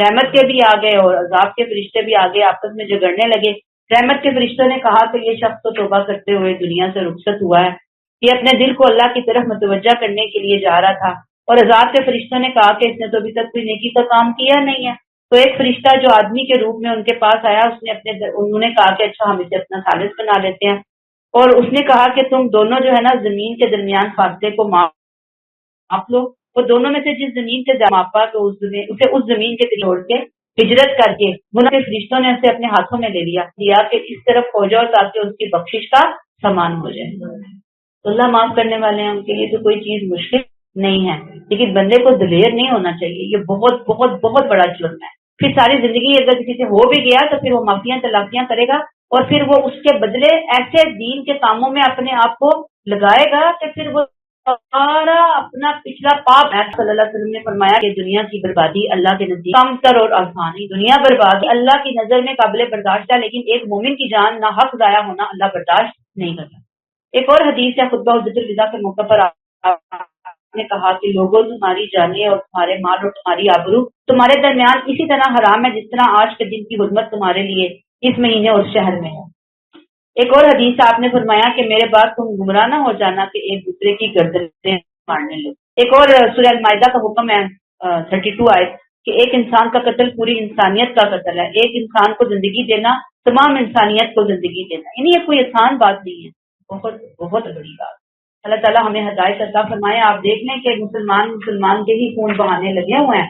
رحمت کے بھی آ گئے اور عذاب کے فرشتے بھی آگے آپس میں جھگڑنے لگے۔ رحمت کے فرشتوں نے کہا کہ یہ شخص تو توبہ کرتے ہوئے دنیا سے رخصت ہوا ہے، یہ اپنے دل کو اللہ کی طرف متوجہ کرنے کے لیے جا رہا تھا۔ اور عذاب کے فرشتوں نے کہا کہ اس نے تو ابھی تک کوئی نیکی کا کام کیا نہیں ہے۔ تو ایک فرشتہ جو آدمی کے روپ میں ان کے پاس آیا، انہوں نے کہا کہ اچھا ہم اسے اپنا ثالث بنا لیتے ہیں، اور اس نے کہا کہ تم دونوں جو ہے نا زمین کے درمیان فاصلے کو ماپ لو، اور دونوں میں سے جس زمین سے ماپا تو اسے اس زمین کے چھوڑ کے ہجرت کر کے گناہ کے فرشتوں نے اسے اپنے ہاتھوں میں لے لیا کہ اس طرف ہو جاؤ تاکہ اس کی بخشش کا سامان ہو جائے۔ تو اللہ معاف کرنے والے ہیں، ان کے لیے تو کوئی چیز مشکل نہیں ہے، لیکن بندے کو دلیر نہیں ہونا چاہیے، یہ بہت بہت بہت بڑا جرم ہے۔ پھر ساری زندگی اگر کسی سے ہو بھی گیا تو پھر وہ معافیاں تلافیاں کرے گا، اور پھر وہ اس کے بدلے ایسے دین کے کاموں میں اپنے آپ کو لگائے گا کہ پھر وہ سارا اپنا پچھلا پاپ ہے۔ صلی اللہ علیہ وسلم نے فرمایا کہ دنیا کی بربادی اللہ کے نزدیک کم تر اور آسان ہے۔ دنیا بربادی اللہ کی نظر میں قابل برداشت ہے، لیکن ایک مومن کی جان ناحق ضائع ہونا اللہ برداشت نہیں کرتا۔ ایک اور حدیث ہے، خطبہ حجۃ الوداع کے موقع پر آپ نے کہا کہ لوگوں تمہاری جانیں اور تمہارے مال اور تمہاری آبرو تمہارے درمیان اسی طرح حرام ہے جس طرح آج کے دن کی حرمت تمہارے لیے اس مہینے اور شہر میں ہے۔ ایک اور حدیث آپ نے فرمایا کہ میرے بعد تم گمراہ نہ ہو جانا کہ ایک دوسرے کی گردنیں مارنے لو۔ ایک اور سورہ المائدہ کا حکم ہے 32 آیت کہ ایک انسان کا قتل پوری انسانیت کا قتل ہے، ایک انسان کو زندگی دینا تمام انسانیت کو زندگی دینا، یعنی یہ کوئی آسان بات نہیں ہے، بہت بہت بڑی بات۔ اللہ تعالیٰ ہمیں ہدایت عطا فرمائے۔ آپ دیکھ لیں کہ مسلمان کے ہی خون بہانے لگے ہوئے ہیں،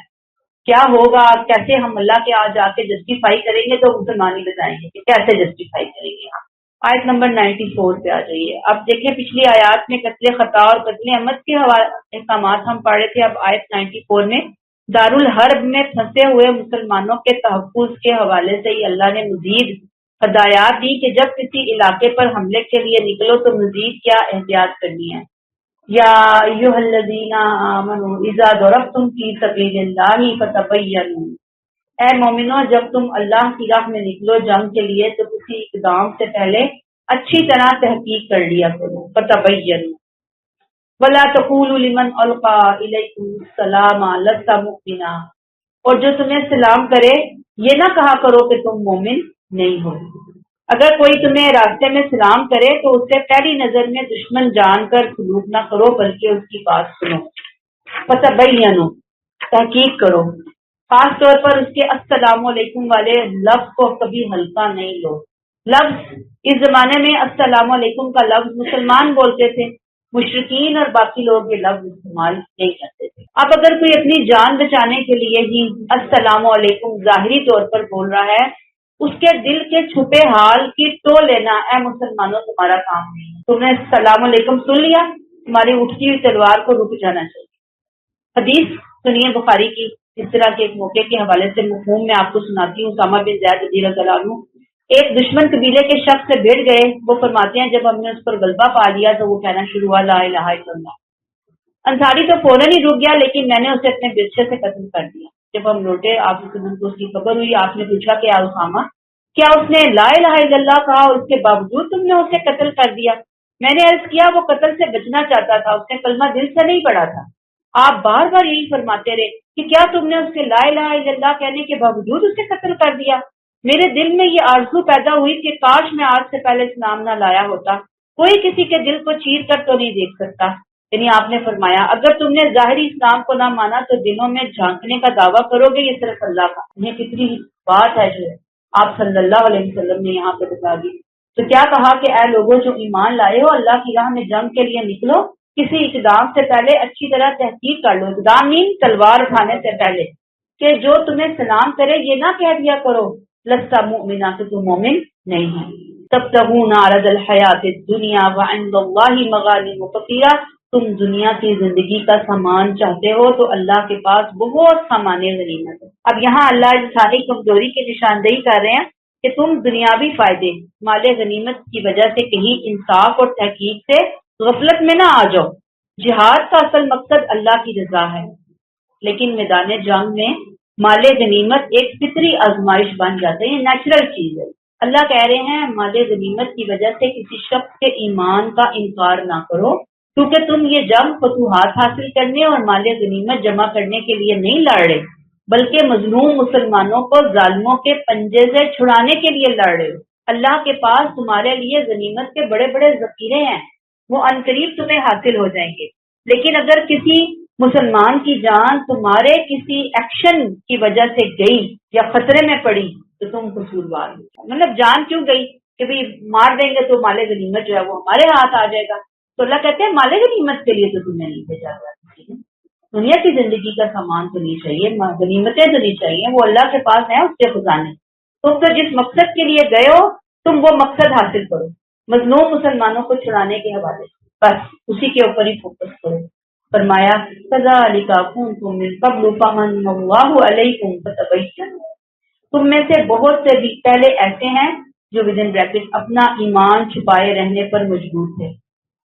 کیا ہوگا، کیسے ہم اللہ کے آج جا کے جسٹیفائی کریں گے، تو مسلمان ہی بتائیں گے کہ کیسے جسٹیفائی کریں گے۔ آیت نمبر 94 پہ آ جائیے۔ اب دیکھیں پچھلی آیات میں قتل خطا اور قتل عمد کے احکامات ہم پڑھے تھے، اب آیت 94 میں دارالحرب میں پھنسے ہوئے مسلمانوں کے تحفظ کے حوالے سے ہی اللہ نے مزید ہدایات دی کہ جب کسی علاقے پر حملے کے لیے نکلو تو مزید کیا احتیاط کرنی ہے۔ یا ایھا الذین آمنوا اذا ضربتم فی سبیل اللہ فتبینوا، اے مومنو جب تم اللہ کی راہ میں نکلو جنگ کے لیے تو کسی اقدام سے پہلے اچھی طرح تحقیق کر لیا کرو۔ فتبینوا ولا تقولوا لمن القى الیکم السلام لست مؤمنا، اور جو تمہیں سلام کرے یہ نہ کہا کرو کہ تم مومن نہیں ہو۔ اگر کوئی تمہیں راستے میں سلام کرے تو اسے پہلی نظر میں دشمن جان کر سلوک نہ کرو بلکہ اس کی بات سنو۔ فتبینوا، تحقیق کرو، خاص طور پر اس کے السلام علیکم والے لفظ کو کبھی ہلکا نہیں لو۔ لفظ اس زمانے میں السلام علیکم کا لفظ مسلمان بولتے تھے، مشرکین اور باقی لوگ یہ لفظ استعمال نہیں کرتے تھے۔ اب اگر کوئی اپنی جان بچانے کے لیے ہی السلام علیکم ظاہری طور پر بول رہا ہے، اس کے دل کے چھپے حال کی ٹو لینا اے مسلمانوں تمہارا کام نہیں ہے۔ تم نے السلام علیکم سن لیا، تمہاری اٹھتی ہوئی تلوار کو رک جانا چاہیے۔ حدیث سنیے بخاری کی، اس طرح کے ایک موقع کے حوالے سے مفہوم میں آپ کو سناتی ہوں۔ اسامہ بن زید رضی اللہ عنہ ایک دشمن قبیلے کے شخص سے بھیڑ گئے۔ وہ فرماتے ہیں جب ہم نے اس پر غلبہ پا لیا تو وہ کہنا شروع ہوا لا الہ الا اللہ۔ انصاری تو فوراً ہی رک گیا، لیکن میں نے اسے اپنے برچھے سے قتل کر دیا۔ جب ہم لوٹے آپ کو اس کی خبر ہوئی، آپ نے پوچھا کہ اسامہ کیا اس نے لا الہ الا اللہ کہا اور اس کے باوجود تم نے اسے قتل کر دیا؟ میں نے عرض کیا وہ قتل سے بچنا چاہتا تھا، اس نے کلمہ دل سے نہیں پڑھا تھا۔ آپ بار بار یہی فرماتے رہے کہ کیا تم نے اس کے لا الہ الا اللہ کہنے کے باوجود اسے قتل کر دیا؟ میرے دل میں یہ آرزو پیدا ہوئی کہ کاش میں آج سے پہلے اسلام نہ لایا ہوتا۔ کوئی کسی کے دل کو چیر کر تو نہیں دیکھ سکتا۔ یعنی آپ نے فرمایا اگر تم نے ظاہری اسلام کو نہ مانا تو دلوں میں جھانکنے کا دعویٰ کرو گے، یہ صرف اللہ کا۔ یہ کتنی بات ہے جو آپ صلی اللہ علیہ وسلم نے یہاں پہ بتا دی۔ تو کیا کہا کہ اے لوگوں جو ایمان لائے ہو، اللہ کی راہ میں جنگ کے لیے نکلو، کسی اقدام سے پہلے اچھی طرح تحقیق کر لو۔ اقدام نہیں تلوار اٹھانے سے پہلے، کہ جو تمہیں سلام کرے یہ نہ کہہ دیا کرو لست مؤمنا کہ تم مومن نہیں ہے۔ تبتغون عرض الحیات الدنیا وعند اللہ مغانم کثیرہ، تم دنیا کی زندگی کا سامان چاہتے ہو تو اللہ کے پاس بہت سامان غنیمت ہے۔ اب یہاں اللہ انسانی کمزوری کی نشاندہی کر رہے ہیں کہ تم دنیاوی فائدے مال غنیمت کی وجہ سے کہیں انصاف اور تحقیق سے غفلت میں نہ آ جاؤ۔ جہاد کا اصل مقصد اللہ کی رضا ہے، لیکن میدان جنگ میں مال غنیمت ایک فطری آزمائش بن جاتا ہے، یہ نیچرل چیز ہے۔ اللہ کہہ رہے ہیں مال غنیمت کی وجہ سے کسی شخص کے ایمان کا انکار نہ کرو، کیونکہ تم یہ جنگ فتوحات حاصل کرنے اور مال غنیمت جمع کرنے کے لیے نہیں لڑ رہے بلکہ مظلوم مسلمانوں کو ظالموں کے پنجے سے چھڑانے کے لیے لڑ رہے ہو۔ اللہ کے پاس تمہارے لیے غنیمت کے بڑے بڑے ذخیرے ہیں، وہ عنقریب تمہیں حاصل ہو جائیں گے۔ لیکن اگر کسی مسلمان کی جان تمہارے کسی ایکشن کی وجہ سے گئی یا خطرے میں پڑی تو تم قصوروار ہو۔ مطلب جان کیوں گئی کہ بھئی مار دیں گے تو مال غنیمت جو ہے وہ ہمارے ہاتھ آ جائے گا، تو اللہ کہتے ہیں مال غنیمت کے لیے تو تمہیں نہیں بھیجا گیا، دنیا کی زندگی کا سامان تو نہیں چاہیے، غنیمتیں تو نہیں چاہیے، وہ اللہ کے پاس ہیں، اس کے خزانے۔ تم تو جس مقصد کے لیے گئے ہو تم وہ مقصد حاصل کرو، مظلوم مسلمانوں کو چھڑانے کے حوالے سے بس اسی کے اوپر ہی فوکس کرو۔ فرمایا کذالک کنتم من قبل فمن اللہ علیکم فتبینوا، تم میں سے بہت سے بھی پہلے ایسے ہیں جو ودن بریکٹ اپنا ایمان چھپائے رہنے پر مجبور تھے،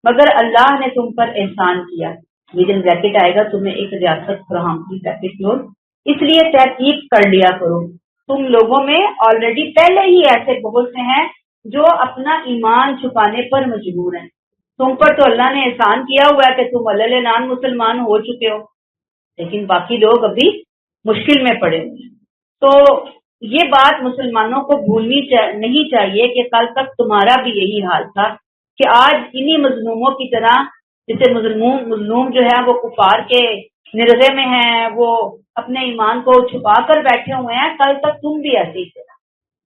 مگر اللہ نے تم پر احسان کیا، ودن بریکٹ آئے گا تمہیں ایک ریاست فراہم کی بریکٹ کلوز، اس لیے تحقیق کر لیا کرو، تم لوگوں میں آلریڈی پہلے ہی ایسے بہت سے ہیں جو اپنا ایمان چھپانے پر مجبور ہیں۔ تم پر تو اللہ نے احسان کیا ہوا ہے کہ تم اعلان مسلمان ہو چکے ہو، لیکن باقی لوگ ابھی مشکل میں پڑے ہوئے ہیں۔ تو یہ بات مسلمانوں کو بھولنی نہیں چاہیے کہ کل تک تمہارا بھی یہی حال تھا، کہ آج انہی مظلوموں کی طرح، جسے مظلوم جو ہے وہ کفار کے نرغے میں ہیں، وہ اپنے ایمان کو چھپا کر بیٹھے ہوئے ہیں، کل تک تم بھی ایسے ہی تھے۔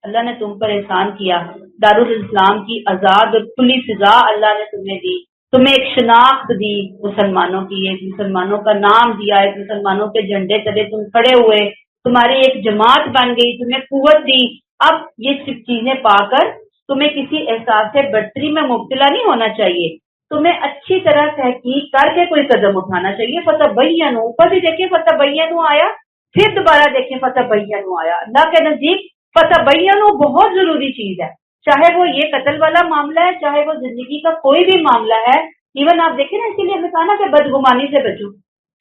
اللہ نے تم پر احسان کیا، دارالاسلام کی آزاد اور کھلی فضا اللہ نے تمہیں دی، تمہیں ایک شناخت دی مسلمانوں کی، ایک مسلمانوں کا نام دیا، ایک مسلمانوں کے جھنڈے تلے تم کھڑے ہوئے، تمہاری ایک جماعت بن گئی، تمہیں قوت دی۔ اب یہ سب چیزیں پا کر تمہیں کسی احساس سے برتری میں مبتلا نہیں ہونا چاہیے، تمہیں اچھی طرح تحقیق کر کے کوئی قدم اٹھانا چاہیے۔ فتبینوا، اوپر بھی دیکھیں فتبینوا آیا، پھر دوبارہ دیکھیں فتبینوا آیا۔ اللہ کے نزدیک فتبینوا بہت ضروری چیز ہے، چاہے وہ یہ قتل والا معاملہ ہے، چاہے وہ زندگی کا کوئی بھی معاملہ ہے۔ ایون آپ دیکھیں نا، اسی لیے ہمیں کہا نا کہ بدگمانی سے بچو،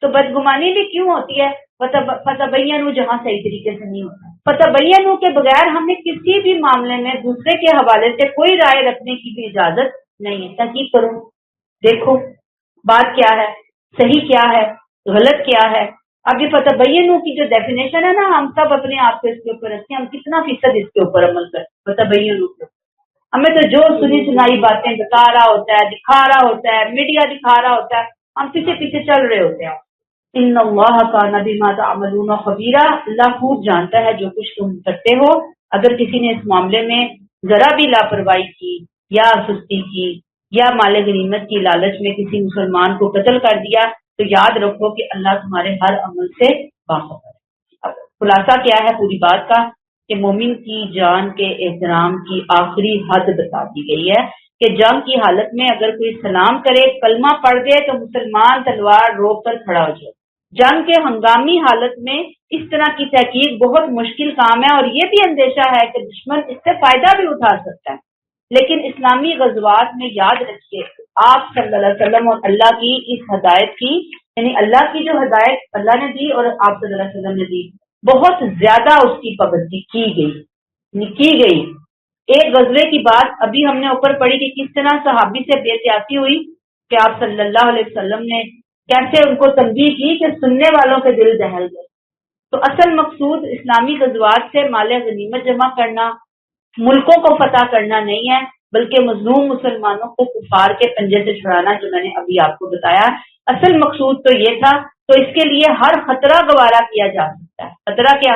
تو بدگمانی بھی کیوں ہوتی ہے؟ فتبینوا جہاں صحیح طریقے سے نہیں ہوتا، فتبینوا کے بغیر ہمیں کسی بھی معاملے میں دوسرے کے حوالے سے کوئی رائے رکھنے کی بھی اجازت نہیں ہے۔ تحقیق کرو، دیکھو بات کیا ہے، صحیح کیا ہے، غلط کیا ہے۔ اب یہ فتبینوا کی جو ڈیفینیشن ہے نا، ہم سب اپنے آپ کو اس کے اوپر رکھتے ہیں، ہم کتنا فیصد اس کے اوپر عمل کرتے ہیں فتبینوا کے اوپر؟ ہمیں تو جو سنی سنائی باتیں بتا رہا ہوتا ہے، دکھا رہا ہوتا ہے، میڈیا دکھا رہا ہوتا ہے، ہم پیچھے پیچھے چل رہے ہوتے ہیں۔ ان اللہ کان بما تعملون خبیرا، اللہ خوب جانتا ہے جو کچھ تم کرتے ہو۔ اگر کسی نے اس معاملے میں ذرا بھی لاپرواہی کی یا سستی کی یا مال غنیمت کی لالچ میں کسی مسلمان کو قتل کر دیا، تو یاد رکھو کہ اللہ تمہارے ہر عمل سے باخبر ہے۔ اب خلاصہ کیا ہے پوری بات کا، کہ مومن کی جان کے احترام کی آخری حد بتا دی گئی ہے، کہ جنگ کی حالت میں اگر کوئی سلام کرے، کلمہ پڑھ دے، تو مسلمان تلوار روک کر کھڑا ہو جائے۔ جنگ کے ہنگامی حالت میں اس طرح کی تحقیق بہت مشکل کام ہے، اور یہ بھی اندیشہ ہے کہ دشمن اس سے فائدہ بھی اٹھا سکتا ہے۔ لیکن اسلامی غزوات میں یاد رکھیے، آپ صلی اللہ علیہ وسلم اور اللہ کی اس ہدایت کی، یعنی اللہ کی جو ہدایت اللہ نے دی اور آپ صلی اللہ علیہ وسلم نے دی، بہت زیادہ اس کی پابندی کی گئی۔ ایک غزوے کی بات ابھی ہم نے اوپر پڑھی کہ کس طرح صحابی سے بے احتیاطی ہوئی، کہ آپ صلی اللہ علیہ وسلم نے کیسے ان کو تنبیہ کی کہ سننے والوں کے دل دہل گئے۔ تو اصل مقصود اسلامی غزوات سے مال غنیمت جمع کرنا، ملکوں کو فتح کرنا نہیں ہے، بلکہ مظلوم مسلمانوں کو کفار کے پنجے سے چھڑانا، جو میں نے ابھی آپ کو بتایا۔ اصل مقصود تو یہ تھا، تو اس کے لیے ہر خطرہ گوارا کیا جا سکتا ہے۔ خطرہ کیا؟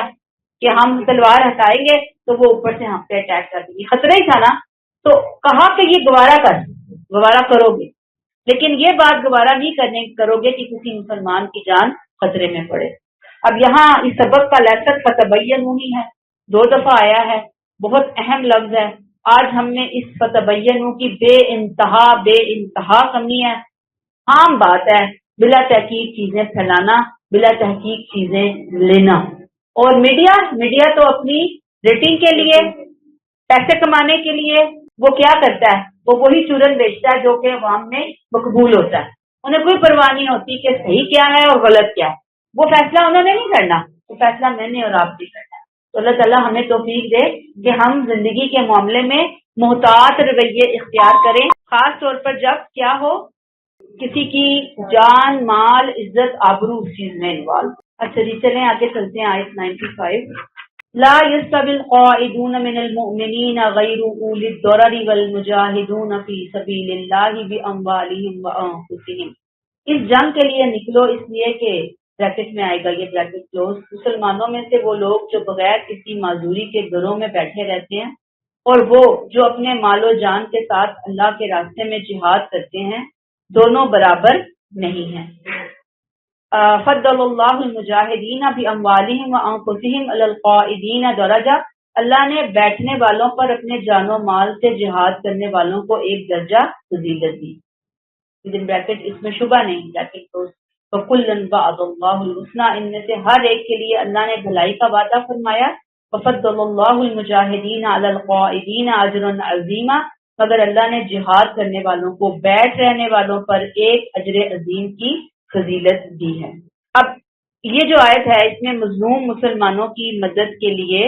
کہ ہم تلوار ہٹائیں گے تو وہ اوپر سے ہم پہ اٹیک کر دیں گے، خطرہ ہی تھا نا۔ تو کہا کہ یہ گوارا کرو گے، لیکن یہ بات گوارا نہیں کرو گے کہ کسی مسلمان کی جان خطرے میں پڑے۔ اب یہاں اس سبق کا لیسن فتبینوا ہی ہے، 2 دفعہ آیا ہے، بہت اہم لفظ ہے۔ آج ہم نے اس فتبینوا کی بے انتہا کمی ہے۔ عام بات ہے بلا تحقیق چیزیں پھیلانا، بلا تحقیق چیزیں لینا، اور میڈیا تو اپنی ریٹنگ کے لیے، پیسے کمانے کے لیے وہ کیا کرتا ہے؟ وہ وہی چورن بیچتا ہے جو کہ عوام میں مقبول ہوتا ہے۔ انہیں کوئی پرواہ نہیں ہوتی کہ صحیح کیا ہے اور غلط کیا ہے، وہ فیصلہ انہوں نے نہیں کرنا، وہ فیصلہ میں نے اور آپ نے کرنا ہے۔ تو اللہ تعالیٰ ہمیں توفیق دے کہ ہم زندگی کے معاملے میں محتاط رویے اختیار کریں، خاص طور پر جب کیا ہو، کسی کی جان، مال، عزت، آبرو اس چیز میں انوالو۔ اچھا جی چلیں آگے چلتے ہیں آیت 95. لا يستوي القاعدون من المؤمنين غير أولي الضرر والمجاهدون في سبيل الله بأموالهم وأنفسهم. اس جنگ کے لیے نکلو اس لیے کہ بریکٹ میں آئے گا یہ بریکٹ کلوز. مسلمانوں میں سے وہ لوگ جو بغیر کسی معذوری کے گھروں میں بیٹھے رہتے ہیں اور وہ جو اپنے مال و جان کے ساتھ اللہ کے راستے میں جہاد کرتے ہیں دونوں برابر نہیں ہیں. فضل اللہ المجاہدین باموالہم وانفسہم علی القاعدین درجہ. اللہ نے بیٹھنے والوں پر اپنے جان و مال سے جہاد کرنے والوں کو ایک درجہ فضیلت دی. بریکٹ اس میں شبہ نہیں بریکٹ تو فکلاً وعد اللہ الحسنی. ان میں سے ہر ایک کے لیے اللہ نے بھلائی کا وعدہ فرمایا. وفضل اللہ المجاہدین علی القاعدین اجرا عظیما. مگر اللہ نے جہاد کرنے والوں کو بیٹھ رہنے والوں پر ایک اجر عظیم کی فضیلت دی ہے. اب یہ جو آیت ہے اس میں مظلوم مسلمانوں کی مدد کے لیے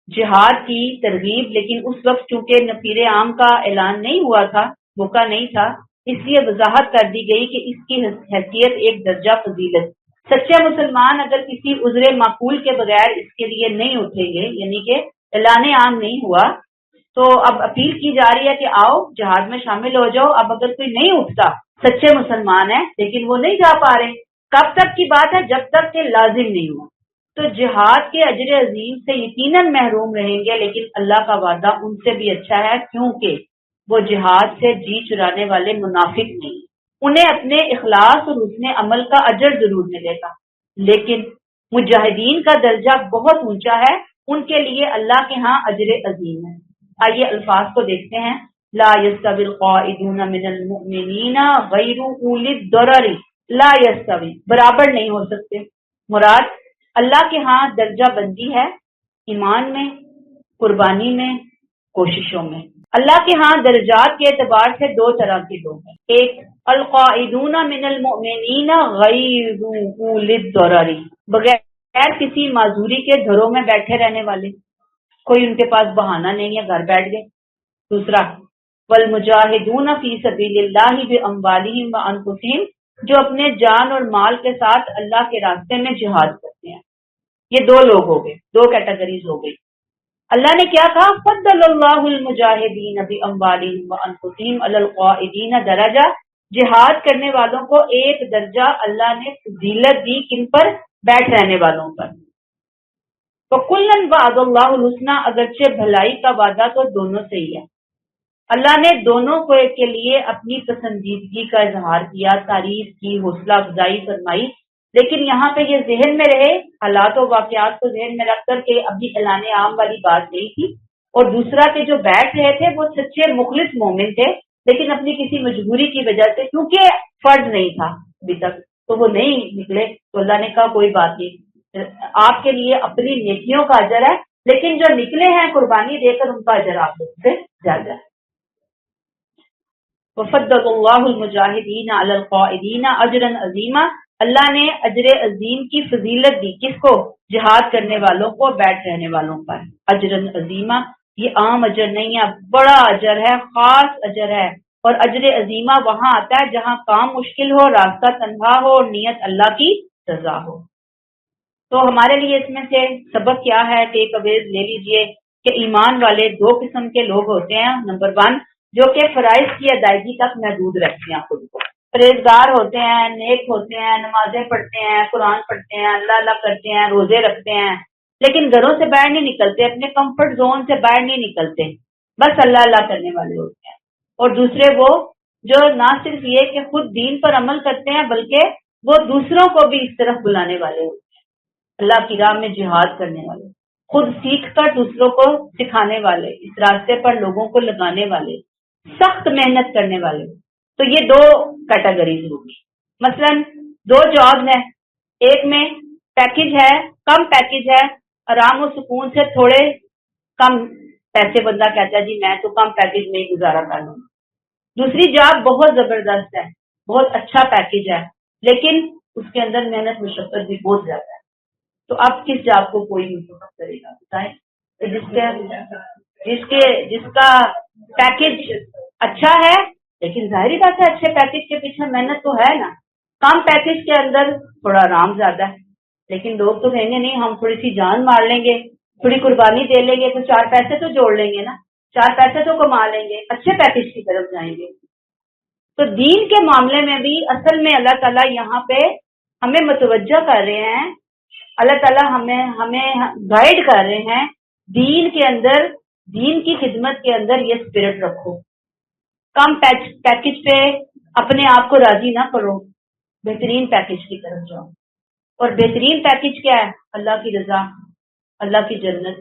جہاد کی ترغیب، لیکن اس وقت چونکہ نفیر عام کا اعلان نہیں ہوا تھا، موقع نہیں تھا، اس لیے وضاحت کر دی گئی کہ اس کی حیثیت ایک درجہ فضیلت. سچے مسلمان اگر کسی عذر معقول کے بغیر اس کے لیے نہیں اٹھیں گے، یعنی کہ اعلان عام نہیں ہوا، تو اب اپیل کی جا رہی ہے کہ آؤ جہاد میں شامل ہو جاؤ. اب اگر کوئی نہیں اٹھتا، سچے مسلمان ہیں لیکن وہ نہیں جا پا رہے، کب تک کی بات ہے؟ جب تک کہ لازم نہیں ہوا. تو جہاد کے اجر عظیم سے یقیناً محروم رہیں گے، لیکن اللہ کا وعدہ ان سے بھی اچھا ہے کیونکہ وہ جہاد سے جی چرانے والے منافق نہیں. انہیں اپنے اخلاص اور حسن عمل کا اجر ضرور ملے گا، لیکن مجاہدین کا درجہ بہت اونچا ہے، ان کے لیے اللہ کے ہاں اجر عظیم ہے. آئیے الفاظ کو دیکھتے ہیں. لا يستوي القاعدون من المؤمنین غیر اولی الضرر. لا يستوي برابر نہیں ہو سکتے. مراد اللہ کے ہاں درجہ بندی ہے ایمان میں، قربانی میں، کوششوں میں. اللہ کے ہاں درجات کے اعتبار سے دو طرح کے لوگ ہیں. ایک القاعدون من المؤمنین غیر اولی الضرر، بغیر کسی معذوری کے گھروں میں بیٹھے رہنے والے، کوئی ان کے پاس بہانہ نہیں ہے، گھر بیٹھ گئے. دوسرا والمجاہدون فی سبیل اللہ باموالہم وانفسہم، جو اپنے جان اور مال کے ساتھ اللہ کے راستے میں جہاد کرتے ہیں. یہ دو لوگ ہو گئے، دو کیٹیگریز ہو گئی. اللہ نے کیا کہا؟ فضل اللہ المجاہدین باموالہم وانفسہم علی القاعدین درجہ. جہاد کرنے والوں کو ایک درجہ اللہ نے فضیلت دی. کن پر؟ بیٹھ رہنے والوں پر. وَكُلًّا وَعَدَ اللَّهُ الْحُسْنَى، اگرچہ بھلائی کا وعدہ تو دونوں سے ہی ہے. اللہ نے دونوں کو کے لیے اپنی پسندیدگی کا اظہار کیا، تعریف کی، حوصلہ افزائی فرمائی. لیکن یہاں پہ یہ ذہن میں رہے، حالات و واقعات کو ذہن میں رکھ کر کہ ابھی اعلان عام والی بات نہیں تھی. اور دوسرا کہ جو بیٹھ رہے تھے وہ سچے مخلص مومن تھے، لیکن اپنی کسی مجبوری کی وجہ سے کیونکہ فرض نہیں تھا ابھی تک تو وہ نہیں نکلے. تو اللہ نے کہا کوئی بات نہیں، آپ کے لیے اپنی نیکیوں کا اجر ہے، لیکن جو نکلے ہیں قربانی دے کر ان کا اجر آپ لوگ سے زیادہ ہے. وفضل اللہ المجاہدین علی القاعدین اجرا عظیما. اللہ نے اجر عظیم کی فضیلت دی. کس کو؟ جہاد کرنے والوں کو، بیٹھ رہنے والوں پر. اجرا عظیما، یہ عام اجر نہیں ہے، بڑا اجر ہے، خاص اجر ہے. اور اجر عظیمہ وہاں آتا ہے جہاں کام مشکل ہو، راستہ تنہا ہو اور نیت اللہ کی رضا ہو. تو ہمارے لیے اس میں سے سبق کیا ہے؟ ٹیک اویز لے لیجئے کہ ایمان والے دو قسم کے لوگ ہوتے ہیں. نمبر 1 جو کہ فرائض کی ادائیگی تک محدود رکھتے ہیں خود کو، پرہیزگار ہوتے ہیں، نیک ہوتے ہیں، نمازیں پڑھتے ہیں، قرآن پڑھتے ہیں، اللہ اللہ کرتے ہیں، روزے رکھتے ہیں، لیکن گھروں سے باہر نہیں نکلتے، اپنے کمفرٹ زون سے باہر نہیں نکلتے، بس اللہ اللہ کرنے والے ہوتے ہیں. اور دوسرے وہ جو نہ صرف یہ کہ خود دین پر عمل کرتے ہیں بلکہ وہ دوسروں کو بھی اس طرف بلانے والے ہوتے ہیں، اللہ کی راہ میں جہاد کرنے والے، خود سیکھ کر دوسروں کو سکھانے والے، اس راستے پر لوگوں کو لگانے والے، سخت محنت کرنے والے. تو یہ دو کیٹیگریز ہوگی. مثلا 2 جابز ہیں، ایک میں پیکج ہے، کم پیکج ہے، آرام و سکون سے تھوڑے کم پیسے بندہ کہتا ہے جی میں تو کم پیکج میں ہی گزارا کر لوں. دوسری جاب بہت زبردست ہے، بہت اچھا پیکج ہے، لیکن اس کے اندر محنت مشقت بھی بہت زیادہ ہے. تو اب کس جاب کو کوئی منتخب کرے گا بتائیں؟ جس کا پیکج اچھا ہے، لیکن ظاہری بات ہے اچھے پیکج کے پیچھے محنت تو ہے نا. کم پیکج کے اندر تھوڑا آرام زیادہ ہے، لیکن لوگ تو کہیں گے نہیں ہم تھوڑی سی جان مار لیں گے, تھوڑی قربانی دے لیں گے تو 4 پیسے تو جوڑ لیں گے نا, 4 پیسے تو کما لیں گے, اچھے پیکج کی طرف جائیں گے. تو دین کے معاملے میں بھی اصل میں اللہ تعالیٰ یہاں پہ ہمیں متوجہ کر رہے ہیں, اللہ تعالیٰ ہمیں گائیڈ کر رہے ہیں دین کے اندر, دین کی خدمت کے اندر یہ اسپرٹ رکھو. کم پیکج پہ اپنے آپ کو راضی نہ کرو, بہترین پیکج کی طرف جاؤ. اور بہترین پیکج کیا ہے؟ اللہ کی رضا, اللہ کی جنت,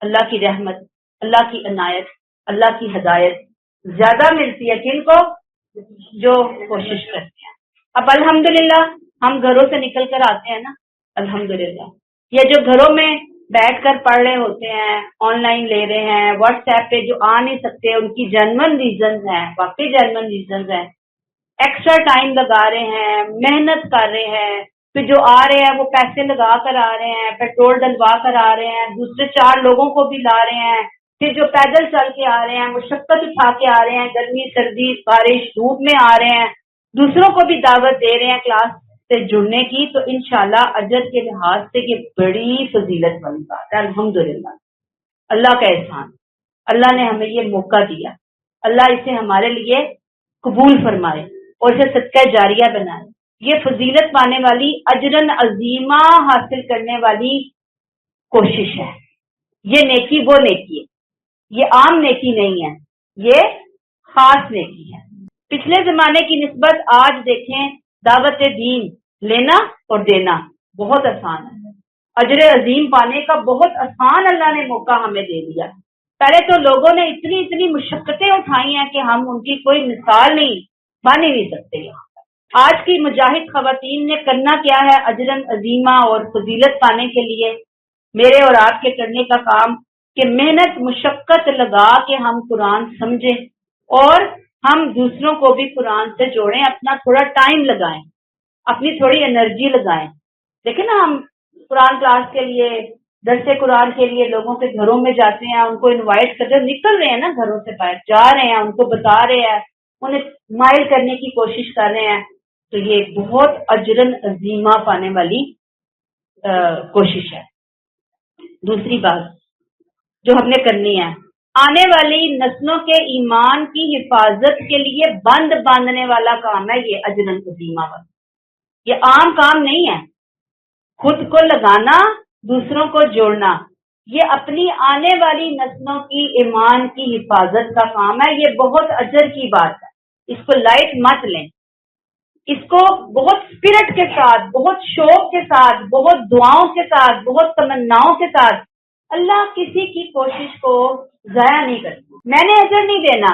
اللہ کی رحمت, اللہ کی عنایت, اللہ کی ہدایت زیادہ ملتی ہے کن کو؟ جو کوشش کرتے ہیں. اب الحمدللہ ہم گھروں سے نکل کر آتے ہیں نا, الحمدللہ یہ جو گھروں میں بیٹھ کر پڑھ رہے ہوتے ہیں, آن لائن لے رہے ہیں, واٹس ایپ پہ جو آ نہیں سکتے ان کی جینون ریزنز ہیں, واقعی جینون ریزنز ہیں, ایکسٹرا ٹائم لگا رہے ہیں, محنت کر رہے ہیں, پھر جو آ رہے ہیں وہ پیسے لگا کر آ رہے ہیں, پیٹرول ڈلوا کر آ رہے ہیں, دوسرے 4 لوگوں کو بھی لا رہے ہیں, پھر جو پیدل چل کے آ رہے ہیں, مشقت اٹھا کے آ رہے ہیں, گرمی سردی بارش دھوپ میں آ رہے ہیں, دوسروں کو بھی دعوت دے رہے ہیں کلاس سے جڑنے کی, تو انشاءاللہ اجر کے لحاظ سے یہ بڑی فضیلت والی بات ہے. الحمدللہ اللہ کا احسان, اللہ نے ہمیں یہ موقع دیا, اللہ اسے ہمارے لیے قبول فرمائے اور اسے صدقہ جاریہ بنائے. یہ فضیلت پانے والی, اجرن عظیمہ حاصل کرنے والی کوشش ہے. یہ نیکی وہ نیکی ہے, یہ عام نیکی نہیں ہے, یہ خاص نیکی ہے. پچھلے زمانے کی نسبت آج دیکھیں دعوت دین لینا اور دینا بہت آسان ہے. اجر عظیم پانے کا بہت آسان اللہ نے موقع ہمیں دے دیا. پہلے تو لوگوں نے اتنی مشقتیں اٹھائی ہیں کہ ہم ان کی کوئی مثال نہیں بن ہی نہیں سکتے. آج کی مجاہد خواتین نے کرنا کیا ہے اجرن عظیمہ اور فضیلت پانے کے لیے؟ میرے اور آپ کے کرنے کا کام کہ محنت مشقت لگا کے ہم قرآن سمجھیں اور ہم دوسروں کو بھی قرآن سے جوڑیں, اپنا تھوڑا ٹائم لگائیں, اپنی تھوڑی انرجی لگائیں. دیکھیں نا ہم قرآن کلاس کے لیے, درس قرآن کے لیے لوگوں کے گھروں میں جاتے ہیں, ان کو انوائٹ کر کے نکل رہے ہیں نا, گھروں سے باہر جا رہے ہیں, ان کو بتا رہے ہیں, انہیں مائل کرنے کی کوشش کر رہے ہیں. تو یہ بہت اجرن عظیمہ پانے والی کوشش ہے. دوسری بات جو ہم نے کرنی ہے, آنے والی نسلوں کے ایمان کی حفاظت کے لیے بند باندھنے والا کام ہے یہ اجرن عظیمہ والا. یہ عام کام نہیں ہے, خود کو لگانا, دوسروں کو جوڑنا, یہ اپنی آنے والی نسلوں کی ایمان کی حفاظت کا کام ہے. یہ بہت اجر کی بات ہے, اس کو لائٹ مت لیں, اس کو بہت اسپرٹ کے ساتھ, بہت شوق کے ساتھ, بہت دعاؤں کے ساتھ, بہت تمناؤں کے ساتھ. اللہ کسی کی کوشش کو ضائع نہیں کرتا. میں نے اجر نہیں دینا,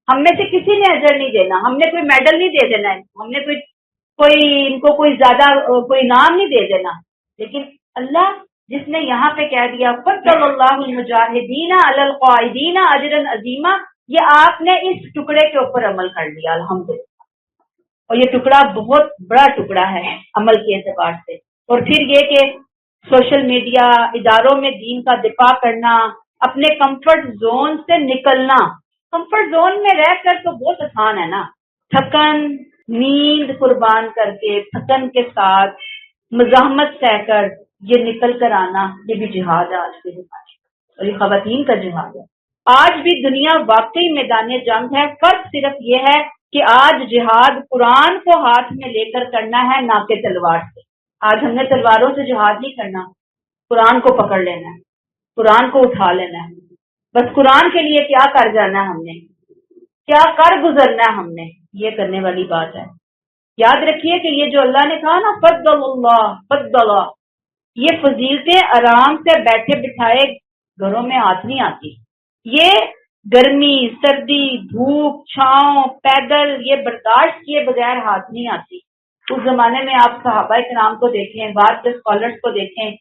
ہم میں سے کسی نے اجر نہیں دینا, ہم نے کوئی میڈل نہیں دے دینا, ہم نے ان کو کوئی زیادہ کوئی انعام نہیں دے دینا. لیکن اللہ جس نے یہاں پہ کہہ دیا فضل اللہ المجاہدین علی القاعدین اجرا عظیما, یہ آپ نے اس ٹکڑے کے اوپر عمل کر لیا الحمدللہ. اور یہ ٹکڑا بہت بڑا ٹکڑا ہے عمل کے اعتبار سے. اور پھر یہ کہ سوشل میڈیا, اداروں میں دین کا دفاع کرنا, اپنے کمفرٹ زون سے نکلنا. کمفرٹ زون میں رہ کر تو بہت آسان ہے نا, تھکن نیند قربان کر کے, تھکن کے ساتھ مزاحمت سہ کر یہ نکل کر آنا, یہ بھی جہاد ہے آج کے زمانے کا, اور یہ خواتین کا جہاد ہے. آج بھی دنیا واقعی میدان جنگ ہے. فرق صرف یہ ہے کہ آج جہاد قرآن کو ہاتھ میں لے کر کرنا ہے, نہ کہ تلوار سے. آج ہم نے تلواروں سے جہاد نہیں کرنا, قرآن کو پکڑ لینا ہے, قرآن کو اٹھا لینا ہے. بس قرآن کے لیے کیا کر جانا ہے, ہم نے کیا کر گزرنا ہے, ہم نے یہ کرنے والی بات ہے. یاد رکھیے کہ یہ جو اللہ نے کہا نا فضل اللہ فضل, یہ فضیلتیں آرام سے بیٹھے بٹھائے گھروں میں ہاتھ نہیں آتی. یہ گرمی سردی دھوپ چھاؤں پیدل یہ برداشت کیے بغیر ہاتھ نہیں آتی. اس زمانے میں آپ صحابہ کرام کو دیکھیں, بعد کے اسکالرس کو دیکھیں,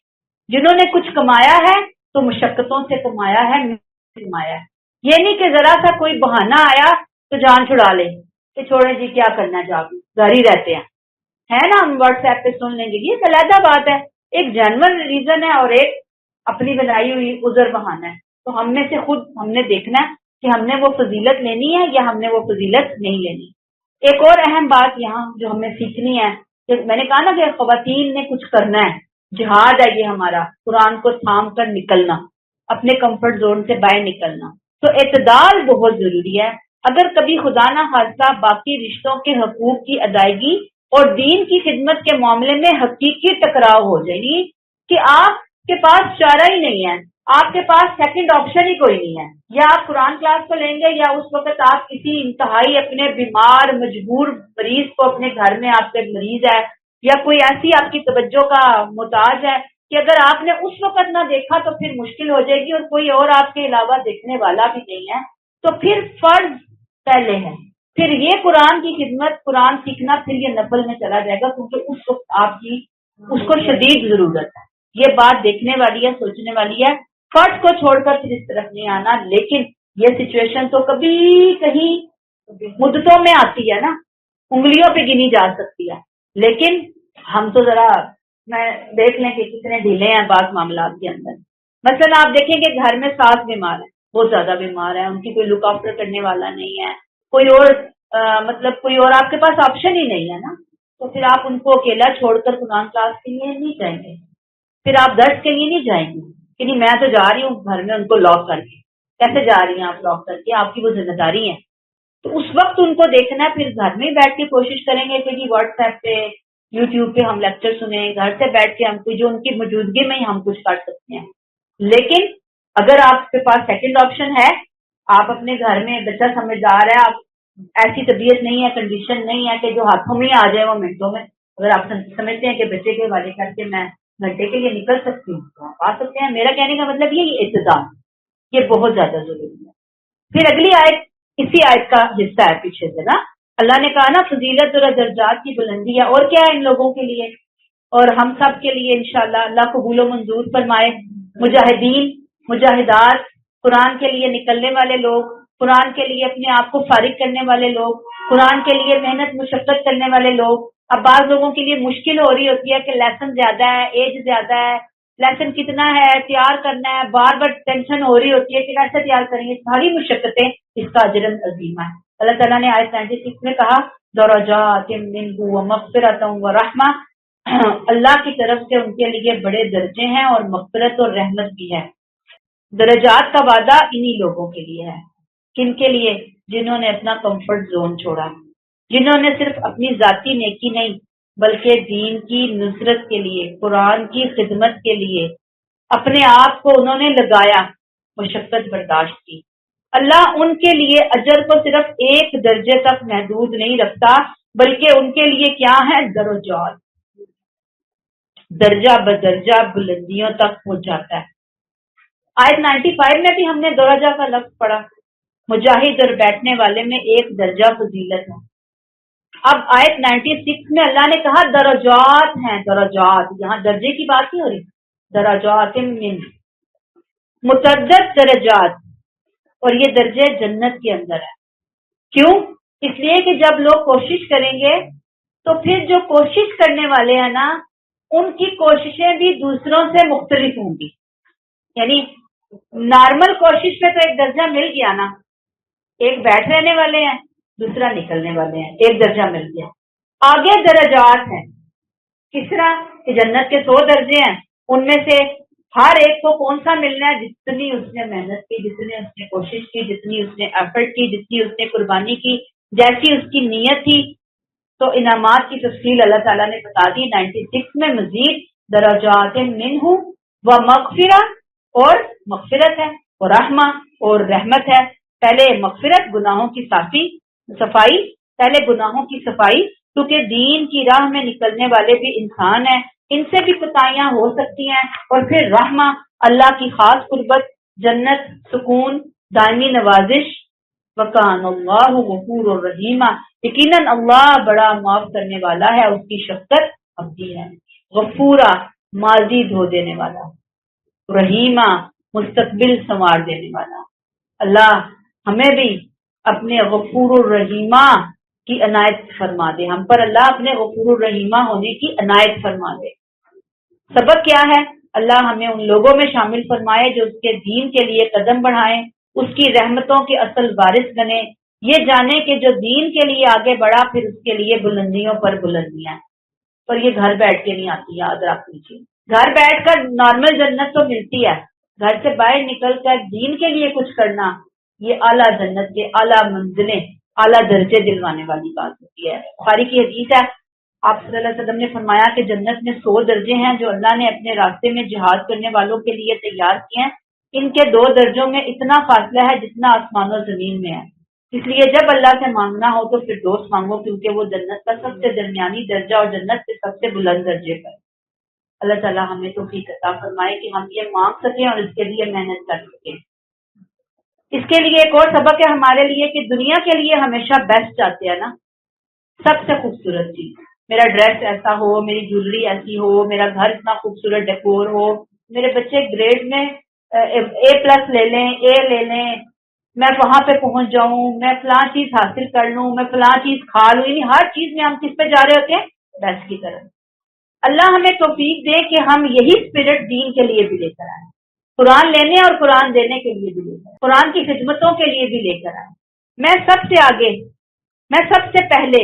جنہوں نے کچھ کمایا ہے تو مشقتوں سے کمایا ہے, یہ نہیں کہ ذرا سا کوئی بہانہ آیا تو جان چھڑا لے کہ چھوڑیں جی کیا کرنا, جا کے گھر ہی رہتے ہیں, ہے نا, ہم واٹس ایپ پہ سن لیں گے. یہ علیحدہ بات ہے, ایک جینون ریزن ہے اور ایک اپنی بنائی ہوئی عذر بہانہ ہے. تو ہم میں سے خود ہم نے دیکھنا ہے کہ ہم نے وہ فضیلت لینی ہے یا ہم نے وہ فضیلت نہیں لینی. ایک اور اہم بات یہاں جو ہمیں سیکھنی ہے کہ میں نے کہا نا کہ خواتین نے کچھ کرنا ہے, جہاد ہے یہ ہمارا، قرآن کو تھام کر نکلنا، اپنے کمفرٹ زون سے باہر نکلنا۔ تو اعتدال بہت ضروری ہے۔ اگر کبھی خدا نہ خواستہ باقی رشتوں کے حقوق کی ادائیگی اور دین کی خدمت کے معاملے میں حقیقی ٹکراؤ ہو جائے گی کہ آپ کے پاس چارہ ہی نہیں ہے، آپ کے پاس سیکنڈ آپشن ہی کوئی نہیں ہے، یا آپ قرآن کلاس کو لیں گے یا اس وقت آپ کسی انتہائی اپنے بیمار مجبور مریض کو، اپنے گھر میں آپ کے مریض ہے یا کوئی ایسی آپ کی توجہ کا محتاج ہے کہ اگر آپ نے اس وقت نہ دیکھا تو پھر مشکل ہو جائے گی، اور کوئی اور آپ کے علاوہ دیکھنے والا بھی نہیں ہے، تو پھر فرض پہلے ہے، پھر یہ قرآن کی خدمت، قرآن سیکھنا پھر یہ نفل میں چلا جائے گا، کیونکہ اس وقت آپ کی اس کو شدید ضرورت ہے۔ یہ بات دیکھنے والی ہے، سوچنے والی ہے۔ فرض کو چھوڑ کر پھر اس طرف نہیں آنا، لیکن یہ سچویشن تو کبھی کہیں مدتوں میں آتی ہے نا، انگلیوں پہ گنی جا سکتی ہے، لیکن ہم تو ذرا میں دیکھ لیں کہ کتنے ڈھیلے ہیں بعض معاملات کے اندر۔ مثلا آپ دیکھیں کہ گھر میں ساس بیمار ہے، بہت زیادہ بیمار ہے، ان کی کوئی لک آفٹر کرنے والا نہیں ہے، کوئی اور مطلب کوئی اور آپ کے پاس آپشن ہی نہیں ہے نا، تو پھر آپ ان کو اکیلا چھوڑ کر قرآن کلاس کے لیے نہیں جائیں گے، پھر آپ درس کے لیے نہیں جائیں گے کہ نہیں میں تو جا رہی ہوں گھر میں ان کو لاک کر کے۔ کیسے جا رہی ہیں آپ لاک کر کے؟ آپ کی وہ ذمہ داری ہے۔ تو اس وقت ان کو دیکھنا ہے، پھر گھر میں بیٹھ کے کوشش کریں گے کہ جی واٹس ایپ پہ، یوٹیوب پہ ہم لیکچر سنیں، گھر سے بیٹھ کے ہم کوئی جو ان کی موجودگی میں ہی ہم کچھ کر سکتے ہیں۔ لیکن اگر آپ کے پاس سیکنڈ آپشن ہے، آپ اپنے گھر میں، بچہ سمجھدار ہے، آپ ایسی طبیعت نہیں ہے، کنڈیشن نہیں ہے کہ جو ہاتھوں میں ہی آ جائے وہ منٹوں میں، اگر آپ سمجھتے ہیں کہ بچے کے حوالے کر کے میں گھنٹے کے لیے نکل سکتی ہوں تو آپ آ سکتے ہیں۔ میرا کہنے کا مطلب یہ اعتدال، یہ بہت زیادہ ضروری ہے۔ پھر اگلی آیت اسی آیت کا حصہ ہے پیچھے سے نا، اللہ نے کہا نا فضیلت اور درجات کی بلندی ہے، اور کیا ہے ان لوگوں کے لیے اور ہم سب کے لیے انشاءاللہ، اللہ قبول و منظور فرمائے۔ مجاہدین، مجاہدات، قرآن کے لیے نکلنے والے لوگ، قرآن کے لیے اپنے آپ کو فارغ کرنے والے لوگ، قرآن کے لیے محنت مشقت کرنے والے لوگ۔ اب بعض لوگوں کے لیے مشکل ہو رہی ہوتی ہے کہ لیسن زیادہ ہے، ایج زیادہ ہے، لیسن کتنا ہے، تیار کرنا ہے، بار بار ٹینشن ہو رہی ہوتی ہے کہ کیسے تیار کریں گے، ساری مشقتیں اس کا اجر عظیم ہے۔ اللہ تعالیٰ نے آیت 96 میں کہا درجات منہ ومغفرۃ ورحمہ، اللہ کی طرف سے ان کے لیے بڑے درجے ہیں اور مغفرت اور رحمت بھی ہے۔ درجات کا وعدہ انہی لوگوں کے لیے ہے، کن کے لیے؟ جنہوں نے اپنا کمفرٹ زون چھوڑا، جنہوں نے صرف اپنی ذاتی نیکی نہیں بلکہ دین کی نصرت کے لیے، قرآن کی خدمت کے لیے اپنے آپ کو انہوں نے لگایا، مشقت برداشت کی۔ اللہ ان کے لیے اجر کو صرف ایک درجے تک محدود نہیں رکھتا، بلکہ ان کے لیے کیا ہے؟ درجات، درجہ بدرجہ بلندیوں تک پہنچ جاتا ہے۔ آیت 95 میں بھی ہم نے درجہ کا لفظ پڑھا، مجاہد اور بیٹھنے والے میں ایک درجہ فضیلت ہے۔ اب آیت 96 میں اللہ نے کہا درجات ہیں، درجات، یہاں درجے کی بات نہیں ہو رہی، درجات من، متعدد درجات، اور یہ درجے جنت کے اندر ہے۔ کیوں؟ اس لیے کہ جب لوگ کوشش کریں گے تو پھر جو کوشش کرنے والے ہیں نا، ان کی کوششیں بھی دوسروں سے مختلف ہوں گی۔ یعنی نارمل کوشش پہ تو ایک درجہ مل گیا نا، ایک بیٹھ رہنے والے ہیں، دوسرا نکلنے والے ہیں، ایک درجہ مل گیا۔ آگے درجات ہیں، کس طرح کہ جنت کے 100 درجے ہیں، ان میں سے ہر ایک کو کون سا ملنا ہے؟ جتنی اس نے محنت کی، جتنی اس نے کوشش کی، جتنی اس نے ایفرٹ کی، جتنی اس نے قربانی کی، جیسی اس کی نیت تھی۔ تو انعامات کی تفصیل اللہ تعالیٰ نے بتا دی 96 میں، مزید درجات منہ و مغفرہ، اور مغفرت ہے، اور رحمہ، اور رحمت ہے۔ پہلے مغفرت، گناہوں کی صفائی، پہلے گناہوں کی صفائی، کیونکہ دین کی راہ میں نکلنے والے بھی انسان ہیں، ان سے بھی کوتاہیاں ہو سکتی ہیں۔ اور پھر رحمہ، اللہ کی خاص قربت، جنت، سکون، دائمی نوازش۔ وَكَانَ اللَّهُ غَفُورًا رَحِيمًا، یقیناً اللہ بڑا معاف کرنے والا ہے، اس کی شفقت ابدی ہے۔ غفورا، ماضی دھو دینے والا، رحیمہ، مستقبل سنوار دینے والا۔ اللہ ہمیں بھی اپنے غفور الرحیمہ کی عنایت فرما دے، ہم پر اللہ اپنے غفور الرحیمہ ہونے کی عنایت فرما دے۔ سبق کیا ہے؟ اللہ ہمیں ان لوگوں میں شامل فرمائے جو اس کے دین کے لیے قدم بڑھائیں، اس کی رحمتوں کے اصل وارث بنے، یہ جانے کہ جو دین کے لیے آگے بڑھا پھر اس کے لیے بلندیوں پر بلندیاں، پر یہ گھر بیٹھ کے نہیں آتی، یاد رکھ لیجیے۔ گھر بیٹھ کر نارمل جنت تو ملتی ہے، گھر سے باہر نکل کر دین کے لیے کچھ کرنا، یہ اعلیٰ جنت کے اعلیٰ منزلیں، اعلیٰ درجے دلوانے والی بات ہوتی ہے۔ بخاری کی حدیث ہے، آپ صلی اللہ علیہ وسلم نے فرمایا کہ جنت میں 100 درجے ہیں جو اللہ نے اپنے راستے میں جہاد کرنے والوں کے لیے تیار کیے ہیں، ان کے 2 درجوں میں اتنا فاصلہ ہے جتنا آسمان و زمین میں ہے، اس لیے جب اللہ سے مانگنا ہو تو پھر دوست مانگو، کیونکہ وہ جنت کا سب سے درمیانی درجہ اور جنت کے سب سے بلند درجے پر۔ اللہ تعالیٰ ہمیں توفیق عطا فرمائے کہ ہم یہ مانگ سکیں اور اس کے لیے محنت کر سکیں۔ اس کے لیے ایک اور سبق ہے ہمارے لیے کہ دنیا کے لیے ہمیشہ بیسٹ چاہتے ہیں نا، سب سے خوبصورت چیز، میرا ڈریس ایسا ہو، میری جویلری ایسی ہو، میرا گھر اتنا خوبصورت ڈیکور ہو، میرے بچے گریڈ میں A+ لے لیں، A لے لیں، میں وہاں پہ پہنچ جاؤں، میں فلاں چیز حاصل کر لوں، میں فلاں چیز کھا لوں، یعنی ہر چیز میں ہم کس پہ جا رہے ہوتے ہیں؟ بیسٹ کی طرف۔ اللہ ہمیں توفیق دے کہ ہم یہی اسپرٹ دین کے لیے بھی لے کر آئیں، قرآن لینے اور قرآن دینے کے لیے بھی لے کر آئیں، قرآن کی خدمتوں کے لیے بھی لے کر آئیں۔ میں سب سے آگے، میں سب سے پہلے،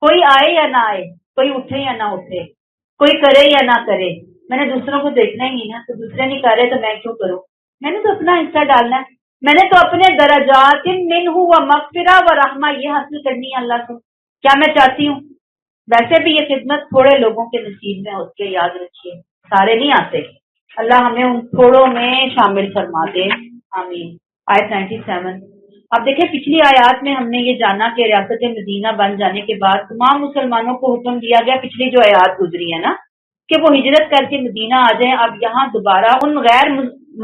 کوئی آئے یا نہ آئے، کوئی اٹھے یا نہ اٹھے، کوئی کرے یا نہ کرے، میں نے دوسروں کو دیکھنا ہی نہیں نا، تو دوسرے نہیں کر رہے تو میں کیوں کروں؟ میں نے تو اپنا حصہ ڈالنا ہے، میں نے تو اپنے درجات منہ و مغفرہ و رحمہ یہ حاصل کرنی ہے اللہ سے۔ کیا میں چاہتی ہوں؟ ویسے بھی یہ خدمت تھوڑے لوگوں کے نصیب میں ہوتی ہے، یاد رکھیے، سارے نہیں آتے۔ اللہ ہمیں ان تھوڑوں میں شامل فرما دے، آمین۔ آیت 97۔ اب دیکھیں پچھلی آیات میں ہم نے یہ جانا کہ ریاست مدینہ بن جانے کے بعد تمام مسلمانوں کو حکم دیا گیا، پچھلی جو آیات گزری ہے نا، کہ وہ ہجرت کر کے مدینہ آ جائیں۔ اب یہاں دوبارہ ان غیر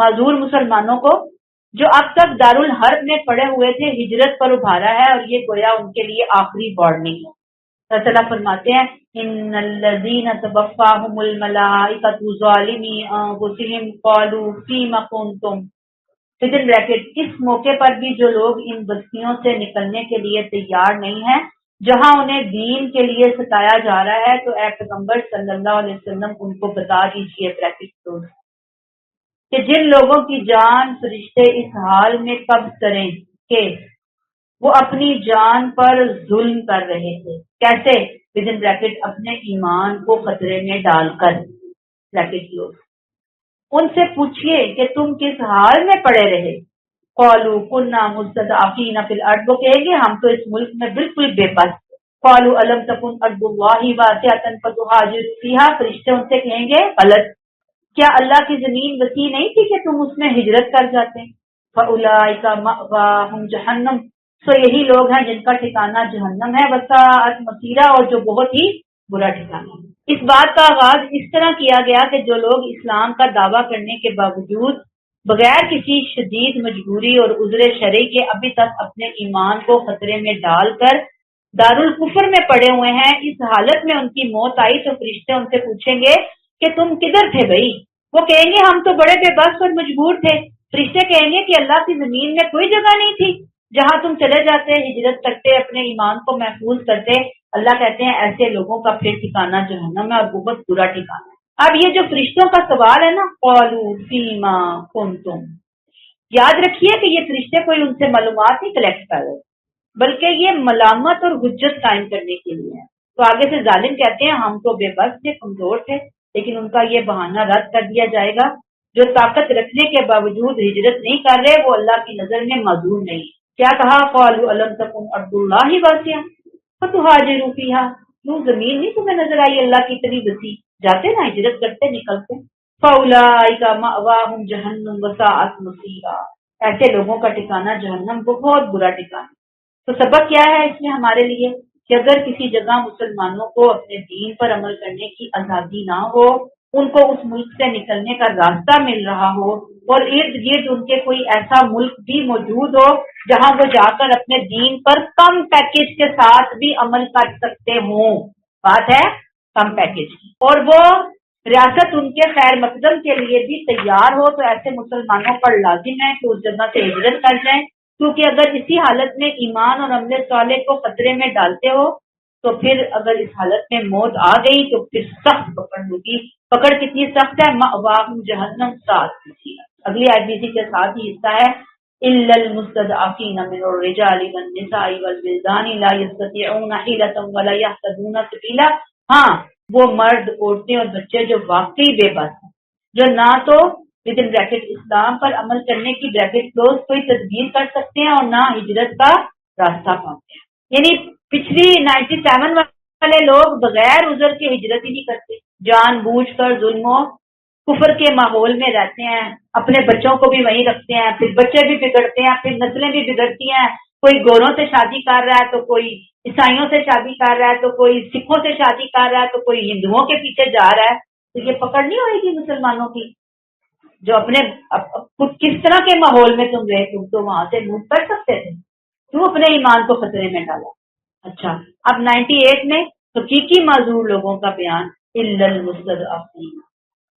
معذور مسلمانوں کو جو اب تک دارالحرب میں پڑے ہوئے تھے ہجرت پر ابھارا ہے، اور یہ گویا ان کے لیے آخری وارننگ ہے۔ اللہ تعالیٰ فرماتے ہیں ان الذین توفاہم الملائکۃ ظالمی انفسہم قالوا فیم کنتم، اس موقع پر بھی جو لوگ ان بستیوں سے نکلنے کے لیے تیار نہیں ہیں جہاں انہیں دین کے لیے ستایا جا رہا ہے، تو اے پیغمبر صلی اللہ علیہ وسلم ان کو بتا دیجیے کہ جن لوگوں کی جان فرشتے اس حال میں قبض کریں کہ وہ اپنی جان پر ظلم کر رہے تھے، کیسے؟ اپنے ایمان کو خطرے میں ڈال کر، ان سے پوچھئے کہ تم کس حال میں پڑے رہے؟ قالوا كنا مستضعفين في الارض، وہ کہیں گے ہم تو اس ملک میں بالکل بے بس۔ قالوا الم تكن ارض الله واسعة فتهاجروا فيها، فرشتے ان سے کہیں گے غلط، کیا اللہ کی زمین وسیع نہیں تھی کہ تم اس میں ہجرت کر جاتے؟ فاولئک مأواہم جہنم، سو یہی لوگ ہیں جن کا ٹھکانہ جہنم ہے، وساءت مصیرا، اور جو بہت ہی برا ٹھکانہ ہے۔ اس بات کا آغاز اس طرح کیا گیا کہ جو لوگ اسلام کا دعویٰ کرنے کے باوجود بغیر کسی شدید مجبوری اور عذر شرعی کے ابھی تک اپنے ایمان کو خطرے میں ڈال کر دارالکفر میں پڑے ہوئے ہیں، اس حالت میں ان کی موت آئی تو فرشتے ان سے پوچھیں گے کہ تم کدھر تھے بھائی؟ وہ کہیں گے ہم تو بڑے بے بس اور مجبور تھے۔ فرشتے کہیں گے کہ اللہ کی زمین میں کوئی جگہ نہیں تھی جہاں تم چلے جاتے، ہجرت کرتے، اپنے ایمان کو محفوظ کرتے؟ اللہ کہتے ہیں ایسے لوگوں کا پھر ٹھکانہ جہنم ہے، اور بہت برا ٹھکانہ ہے۔ اب یہ جو فرشتوں کا سوال ہے نا، قالوا فیما کنتم، یاد رکھیے کہ یہ فرشتے کوئی ان سے معلومات نہیں کلیکٹ کر رہے، بلکہ یہ ملامت اور حجت قائم کرنے کے لیے ہے۔ تو آگے سے ظالم کہتے ہیں ہم تو بے بس تھے، کمزور تھے، لیکن ان کا یہ بہانہ رد کر دیا جائے گا۔ جو طاقت رکھنے کے باوجود ہجرت نہیں کر رہے وہ اللہ کی نظر میں معذور نہیں۔ کیا کہا؟ قالوا الم تکن ارض اللہ واسعہ فتہاجروا فیہا، کیوں زمین نہیں تمہیں نظر آئی اللہ کی اتنی وسیع؟ جاتے نا، ہجرت کرتے، نکلتے۔ فاولئک مأواہم جہنم وساءت مصیرا، ایسے لوگوں کا ٹھکانہ جہنم بہت برا ٹھکانہ۔ تو سبق کیا ہے اس میں ہمارے لیے کہ اگر کسی جگہ مسلمانوں کو اپنے دین پر عمل کرنے کی آزادی نہ ہو، ان کو اس ملک سے نکلنے کا راستہ مل رہا ہو، اور ارد گرد ان کے کوئی ایسا ملک بھی موجود ہو جہاں وہ جا کر اپنے دین پر کم پیکج کے ساتھ بھی عمل کر سکتے ہوں، بات ہے کم پیکج کی، اور وہ ریاست ان کے خیر مقدم کے لیے بھی تیار ہو، تو ایسے مسلمانوں پر لازم ہے کہ اس جگہ سے ہجرت کر جائیں، کیونکہ اگر اسی حالت میں ایمان اور عمل صالح کو خطرے میں ڈالتے ہو تو پھر اگر اس حالت میں موت آ گئی تو پھر سخت پکڑ ہوگی۔ پکڑ کتنی سخت ہے؟ مأواہم جہنم، ساتھ مصیرا۔ اگلی آیت اسی کے ساتھ ہی حصہ ہے الا المستضعفین من الرجال والنساء والولدان لا يستطيعون حیلۃ ولا يهتدون سبیلا۔ ہاں، وہ مرد، عورتیں اور بچے جو واقعی بے بس ہیں، جو نہ تو ود ان بریکٹ اسلام پر عمل کرنے کی بریکٹ کلوز کوئی تدبیر کر سکتے ہیں اور نہ ہجرت کا راستہ پاتے ہیں۔ یعنی پچھلی 97 والے لوگ بغیر عذر کے ہجرت ہی نہیں کرتے، جان بوجھ کر ظلم و کفر کے ماحول میں رہتے ہیں، اپنے بچوں کو بھی وہیں رکھتے ہیں، پھر بچے بھی بگڑتے ہیں، پھر نسلیں بھی بگڑتی ہیں، کوئی گوروں سے شادی کر رہا ہے تو کوئی عیسائیوں سے شادی کر رہا ہے تو کوئی سکھوں سے شادی کر رہا ہے تو کوئی ہندوؤں کے پیچھے جا رہا ہے، تو یہ پکڑ نہیں ہوئے گی مسلمانوں کی؟ جو اپنے کس طرح کے ماحول میں تم رہے، تم تو وہاں سے موو کر سکتے تھے، کیوں اپنے ایمان کو خطرے میں ڈالا؟ اچھا، اب 98 میں حقیقی معذور لوگوں کا بیان، الا المستضعفین۔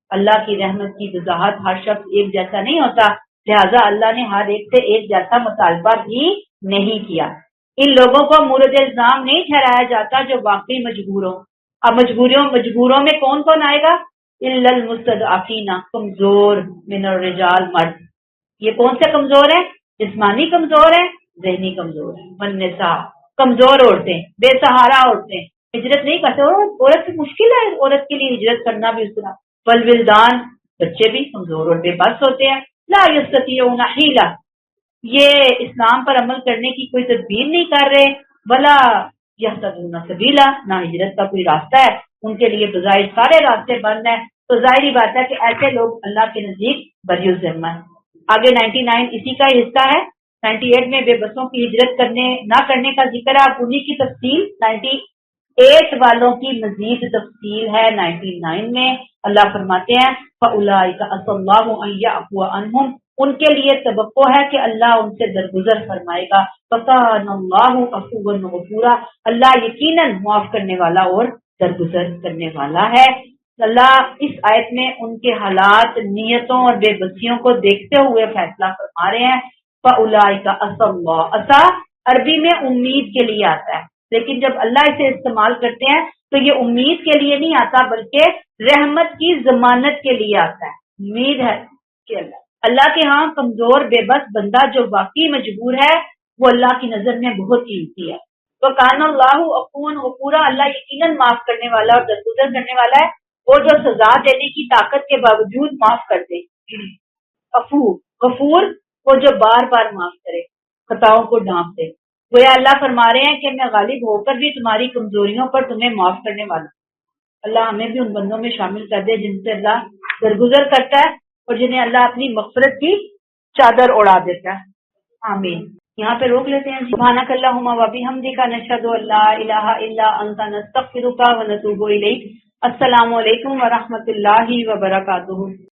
اللہ کی رحمت کی وضاحت، ہر شخص ایک جیسا نہیں ہوتا، لہذا اللہ نے ہر ایک سے ایک جیسا مطالبہ بھی نہیں کیا۔ ان لوگوں کو مورد الزام نہیں ٹھہرایا جاتا جو واقعی مجبور ہوں۔ اب مجبوروں میں کون کون آئے گا؟ الا المستضعفین، کمزور، من الرجال، مرد۔ یہ کون سے کمزور ہیں؟ جسمانی کمزور ہیں، ذہنی کمزور ہیں، والنساء، کمزور عورتیں، بے سہارا عورتیں ہجرت نہیں کرتے، عورت کی مشکل ہے عورت کے لیے ہجرت کرنا بھی اس طرح، والولدان، بچے بھی کمزور اور بے بس ہوتے ہیں، لا یستطیعون حیلہ، یہ اسلام پر عمل کرنے کی کوئی تدبیر نہیں کر رہے، ولا یہتدون سبیلا، نہ ہجرت کا کوئی راستہ ہے ان کے لیے، بظاہر سارے راستے بند ہیں، تو ظاہری بات ہے کہ ایسے لوگ اللہ کے نزدیک بری الذمہ ہیں۔ آگے 99 اسی کا حصہ ہے۔ 98 میں بے بسوں کی ہجرت نہ کرنے کا ذکر ہے، اب انہیں کی تفصیل 98 والوں کی مزید تفصیل ہے 99 میں۔ اللہ فرماتے ہیں فَأُولَٰئِکَ عَسَى اللَّهُ أَن يَعْفُوَ عَنْهُمْ، ان کے لیے توقع ہے کہ اللہ ان سے درگزر فرمائے گا، فَكَانَ اللَّهُ عَفُوًّا غَفُورًا، اللہ یقیناً معاف کرنے والا اور درگزر کرنے والا ہے۔ اللہ اس آیت میں ان کے حالات، نیتوں اور بے بسیوں کو دیکھتے ہوئے فیصلہ فرما رہے ہیں۔ فَأُولَٰئِکَ عَسَى اللَّهُ، عَسَى عربی میں امید کے لیے آتا ہے، لیکن جب اللہ اسے استعمال کرتے ہیں تو یہ امید کے لیے نہیں آتا بلکہ رحمت کی ضمانت کے لیے آتا ہے۔ امید ہے کہ اللہ کے ہاں کمزور بے بس بندہ جو واقعی مجبور ہے وہ اللہ کی نظر میں بہت قیمتی ہے۔ وَكَانَ اللَّهُ عَفُوًّا غَفُورًا، اللہ یقیناً معاف کرنے والا اور درگزر کرنے والا ہے، وہ جو سزا دینے کی طاقت کے باوجود معاف کر دے۔ عفو، غفور، وہ جو بار بار معاف کرے، خطاؤں کو ڈھانپ دے۔ گویا اللہ فرما رہے ہیں کہ میں غالب ہو کر بھی تمہاری کمزوریوں پر تمہیں معاف کرنے والا ہوں۔ اللہ ہمیں بھی ان بندوں میں شامل کر دے جن سے اللہ درگزر کرتا ہے اور جنہیں اللہ اپنی مغفرت کی چادر اڑا دیتا ہے۔ آمین۔ یہاں پہ روک لیتے ہیں۔ سبحانک اللہم و بحمدک، نشہد ان لا الہ الا انت، نستغفرک و نتوب الیک۔ السلام علیکم ورحمۃ اللہ وبرکاتہ۔